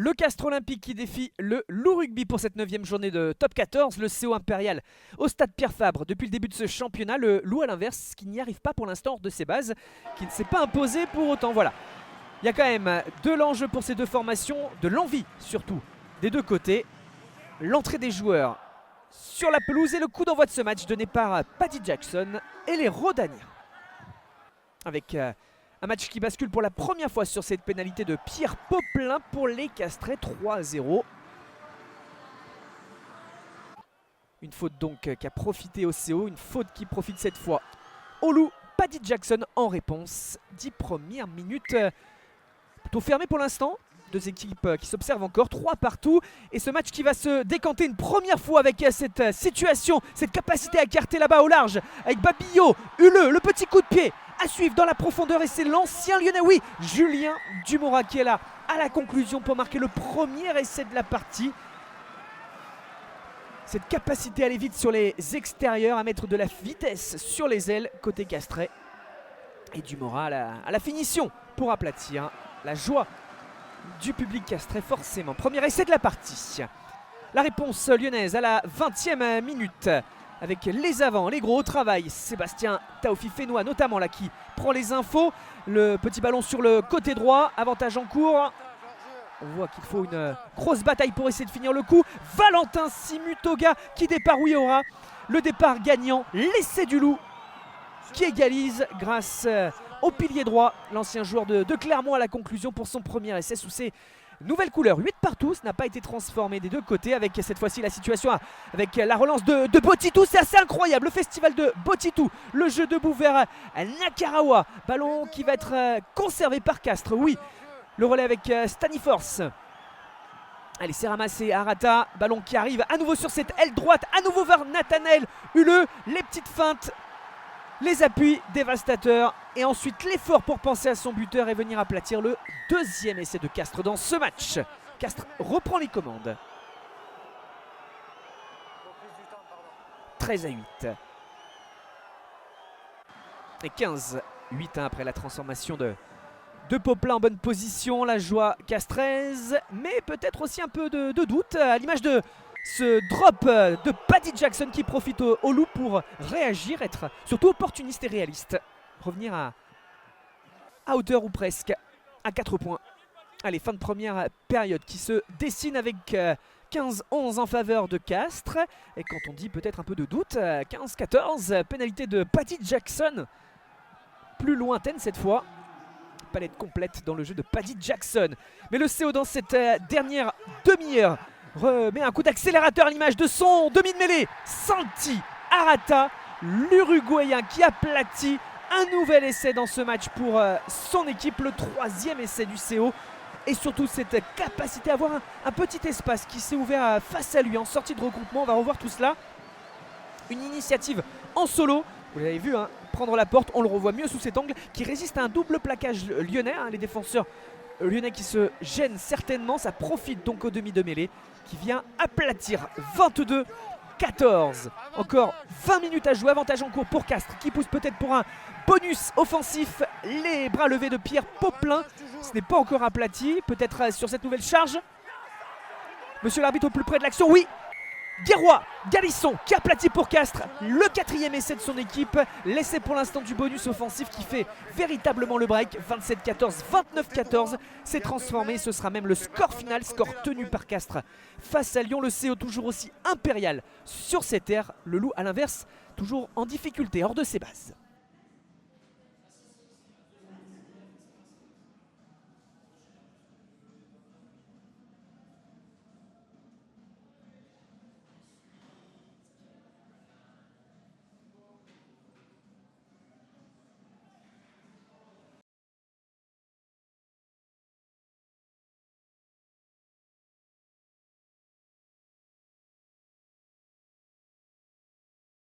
Le Castres Olympique qui défie le Loup Rugby pour cette 9e journée de top 14. Le CO Impérial au stade Pierre Fabre. Depuis le début de ce championnat, le Loup à l'inverse qui n'y arrive pas pour l'instant hors de ses bases, qui ne s'est pas imposé pour autant. Voilà. Il y a quand même de l'enjeu pour ces deux formations, de l'envie surtout des deux côtés. L'entrée des joueurs sur la pelouse et le coup d'envoi de ce match donné par Paddy Jackson et les Rodaniens. Avec un match qui bascule pour la première fois sur cette pénalité de Pierre Poplin pour les Castrais, 3-0. Une faute donc qui a profité au CO, une faute qui profite cette fois au Loup. Paddy Jackson en réponse. 10 premières minutes plutôt fermées pour l'instant. Deux équipes qui s'observent encore, 3 partout. Et ce match qui va se décanter une première fois avec cette situation, cette capacité à écarter là-bas au large. Avec Babillot, Huleux, le petit coup de pied à suivre dans la profondeur. Et c'est l'ancien Lyonnais, oui, Julien Dumora qui est là à la conclusion pour marquer le premier essai de la partie. Cette capacité à aller vite sur les extérieurs, à mettre de la vitesse sur les ailes côté Castrais. Et Dumora à la finition pour aplatir. La joie du public castrais forcément. Premier essai de la partie. La réponse lyonnaise à la 20e minute. Avec les avants, les gros au travail. Sébastien Taofi-Fénois notamment là qui prend les infos. Le petit ballon sur le côté droit. Avantage en cours. On voit qu'il faut une grosse bataille pour essayer de finir le coup. Valentin Simutoga qui départ où il y aura. Le départ gagnant. L'essai du Loup qui égalise grâce au pilier droit. L'ancien joueur de Clermont à la conclusion pour son premier essai sous ses nouvelles couleurs. 8 partout, ce n'a pas été transformé des deux côtés avec cette fois-ci la situation avec la relance de Botitou. C'est assez incroyable, le festival de Botitou. Le jeu debout vers Nakarawa. Ballon qui va être conservé par Castres, oui. Le relais avec Staniforce. Allez, c'est ramassé Arata. Ballon qui arrive à nouveau sur cette aile droite. À nouveau vers Nathanaël Huleux. Les petites feintes. Les appuis dévastateurs. Et ensuite l'effort pour penser à son buteur et venir aplatir le deuxième essai de Castres dans ce match. Castres reprend les commandes. 13-8. Et 15-8 après la transformation de Poplin en bonne position, la joie castraise, mais peut-être aussi un peu de doute à l'image de ce drop de Paddy Jackson qui profite au Loup pour réagir, être surtout opportuniste et réaliste. Revenir à hauteur ou presque à 4 points. Allez, fin de première période qui se dessine avec 15-11 en faveur de Castres. Et quand on dit peut-être un peu de doute, 15-14, pénalité de Paddy Jackson. Plus lointaine cette fois. Palette complète dans le jeu de Paddy Jackson. Mais le CO dans cette dernière demi-heure remet un coup d'accélérateur à l'image de son demi de mêlée. Santi Arata, l'Uruguayen qui aplatit. Un nouvel essai dans ce match pour son équipe, le 3e essai du CO. Et surtout cette capacité à avoir un petit espace qui s'est ouvert face à lui en sortie de regroupement. On va revoir tout cela. Une initiative en solo. Vous l'avez vu, hein, prendre la porte, on le revoit mieux sous cet angle, qui résiste à un double plaquage lyonnais. Hein, les défenseurs lyonnais qui se gênent certainement. Ça profite donc au demi de mêlée qui vient aplatir. 22-14. Encore 20 minutes à jouer. Avantage en cours pour Castres qui pousse peut-être pour un bonus offensif. Les bras levés de Pierre Poplin. Ce n'est pas encore aplati. Peut-être sur cette nouvelle charge. Monsieur l'arbitre au plus près de l'action. Oui. Guérois, Galisson qui aplatit pour Castres, le 4e essai de son équipe, l'essai pour l'instant du bonus offensif qui fait véritablement le break. 27-14, 29-14, c'est transformé, ce sera même le score final, score tenu par Castres face à Lyon. Le CO toujours aussi impérial sur cette aire, le Loup à l'inverse toujours en difficulté hors de ses bases.